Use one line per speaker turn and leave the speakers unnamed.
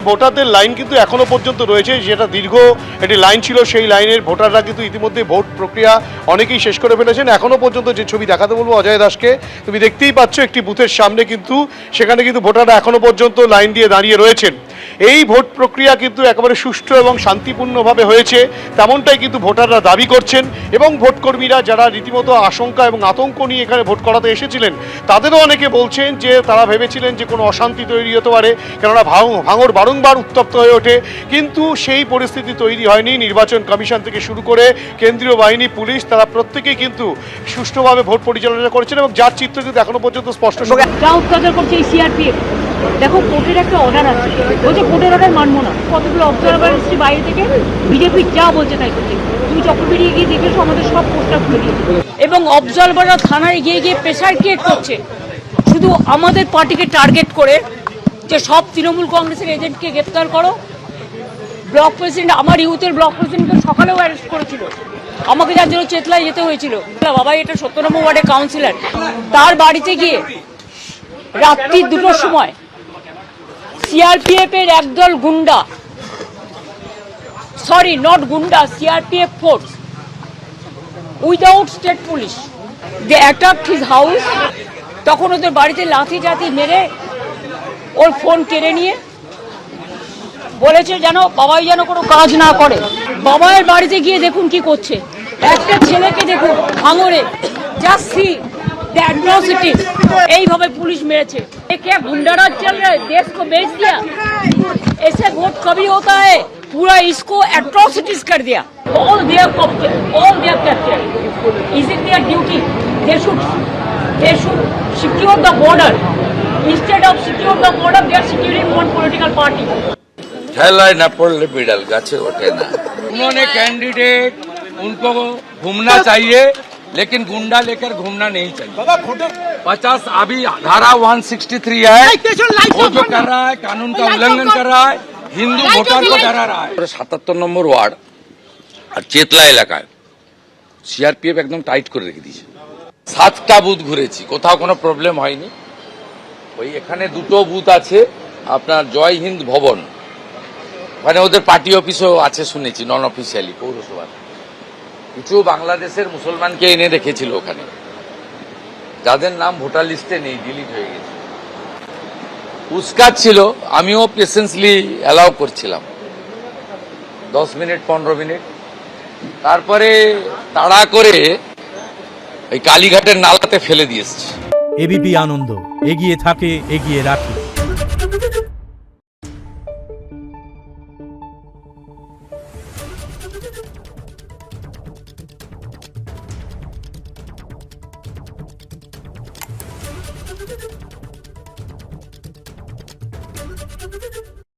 ভোটারদের লাইন কিন্তু এখনো পর্যন্ত রয়েছে, যেটা দীর্ঘ একটি লাইন ছিল। সেই লাইনের ভোটাররা কিন্তু ইতিমধ্যে ভোট প্রক্রিয়া অনেকেই শেষ করে ফেলেছেন। এখনো পর্যন্ত যে ছবি দেখাতে বলবো অজয় দাসকে, তুমি দেখতেই পাচ্ছ একটি বুথের সামনে কিন্তু সেখানে কিন্তু ভোটাররা এখনো পর্যন্ত লাইন দিয়ে দাঁড়িয়ে রয়েছেন। এই ভোট প্রক্রিয়া কিন্তু একেবারে সুষ্ঠু এবং শান্তিপূর্ণভাবে হয়েছে, তেমনটাই কিন্তু ভোটাররা দাবি করছেন। এবং ভোটকর্মীরা যারা রীতিমতো আশঙ্কা এবং আতঙ্ক নিয়ে এখানে ভোট করাতে এসেছিলেন, তাদেরও অনেকে বলছেন যে তারা ভেবেছিলেন যে কোনো অশান্তি তৈরি হতে পারে, কেননা ভাঙড় বারংবার উত্তপ্ত হয়ে ওঠে, কিন্তু সেই পরিস্থিতি তৈরি হয়নি। নির্বাচন কমিশন থেকে শুরু করে কেন্দ্রীয় বাহিনী, পুলিশ, তারা প্রত্যেকেই কিন্তু সুষ্ঠুভাবে ভোট পরিচালনা করেছেন এবং যার চিত্র কিন্তু এখনো পর্যন্ত স্পষ্ট।
করছে এই সিআরপিএফ। দেখো, কোর্টের একটা অর্ডার আছে, বলছে কোর্টের অর্ডার মানবো না। কতগুলো অবজারভার এসছে বাইরে থেকে, বিজেপি যা বলছে তাই করছে। তুমি চক্রবেড়ি গিয়ে দেখেছো আমাদের সব পোস্টার খুলে দিয়েছে, এবং অবজারভাররা থানায় গিয়ে গিয়ে প্রেশার ক্রিয়েট করছে শুধু আমাদের পার্টিকে টার্গেট করে, যে সব তৃণমূল কংগ্রেসের এজেন্টকে গ্রেপ্তার করো। ব্লক প্রেসিডেন্ট, আমার ইউথের ব্লক প্রেসিডেন্টকে সকালেও অ্যারেস্ট করেছিল, আমাকে যার জন্য চেতলায় যেতে হয়েছিল। বাবা, এটা 17 নম্বর ওয়ার্ডের কাউন্সিলর, তার বাড়িতে গিয়ে রাত্রি 2টোর সময় সিআরপিএফ এর একদল গুন্ডা, sorry not goonda, CRPF force without state police, they attacked his house. তখন ওদের বাড়িতে লাথি জাতি মেরে ওর ফোন কেড়ে নিয়ে বলেছে যেন বাবাই যেন কোনো কাজ না করে। বাবাইয়ের বাড়িতে গিয়ে দেখুন কি করছে, একটা ছেলেকে দেখুন ভাঙড়ে, জাস্ট সি দ্য অ্যাট্রসিটিজ। এইভাবে পুলিশ মেরেছে। क्या गुंडाराज चल रहा है, देश को बेच दिया। ऐसे वोट कभी होता है, पूरा इसको एट्रोसिटीज कर दिया। All their capture. Is it their duty? They should secure the border. Instead of secure the border, they are securing one political party.
ठहलाए न पड़े बिड़ल गाचे उठे ना। उन्होंने कैंडिडेट, उनको घूमना चाहिए, लेकिन गुंडा लेकर घूमना नहीं चाहिए। 50 अभी धारा 163 है, वो जो कर रहा है कानून का उल्लंघन कर रहा है, हिंदू वोटर को डरा रहा है। 77 নম্বর ওয়ার্ড আর চেতলা এলাকায় সিআরপিএফ একদম টাইট করে রেখে দিয়েছে। 7টা বুথ ঘুরেছি, কোথাও কোনো প্রবলেম হয়নি। ওই এখানে 2টো বুথ আছে, আপনার জয় হিন্দ ভবন, ওখানে ওদের পার্টি অফিসও আছে শুনেছি, নন অফিসিয়ালি পৌরসভার। কিছু বাংলাদেশের মুসলমানকে এনে রেখেছিল ওখানে, যাদের নাম ভোটার লিস্টে নেই, ডিলিট হয়ে গেছে। উস্কাত ছিল, আমিও পেশেন্সলি অ্যালাউ করছিলাম 10 মিনিট 15 মিনিট। তারপরে তাড়া করে ওই কালীঘাটের নালাতে ফেলে দিয়ে এসছে।
এবিপি আনন্দ, এগিয়ে থাকে, এগিয়ে রাখে।